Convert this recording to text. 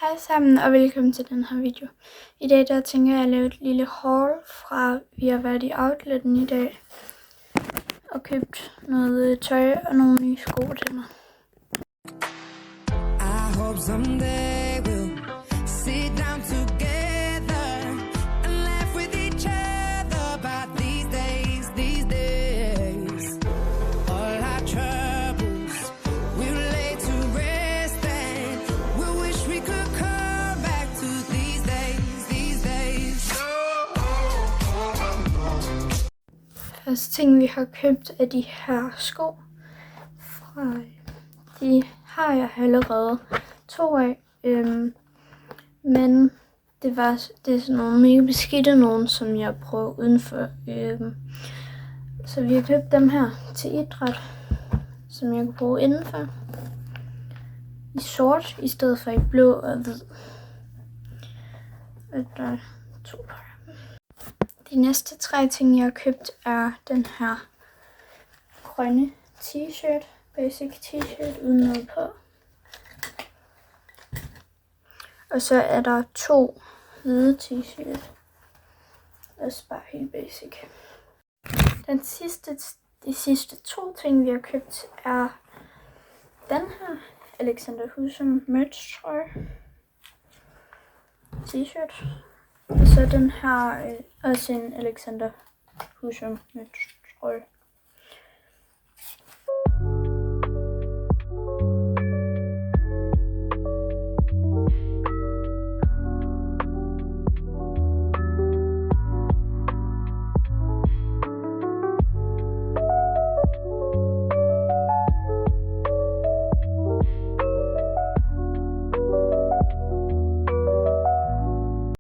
Hej sammen og velkommen til den her video. I dag der tænker jeg at lave et lille haul fra vi har været i outletten i dag og købt noget tøj og nogle nye sko til mig. I hope someday we'll sit down together and laugh with each other about these days. All our troubles we'll lay to rest and we wish we could come back to these days. Første ting vi har købt er de her sko fra de har jeg allerede 2 af, men det er sådan nogle mega beskidte nogen, som jeg prøver udenfor. Så vi har købt dem her til idræt, som jeg kan bruge indenfor. I sort i stedet for i blå og hvid. Og der er 2 par. De næste 3 ting jeg har købt er den her grønne t-shirt. Basic t-shirt uden noget på. Og så er der 2 hvide t-shirt. Også bare helt basic. De sidste 2 ting vi har købt er den her Alexander Husum merch trøje. T-shirt. Og så den her også en Alexander Husum merch trøje.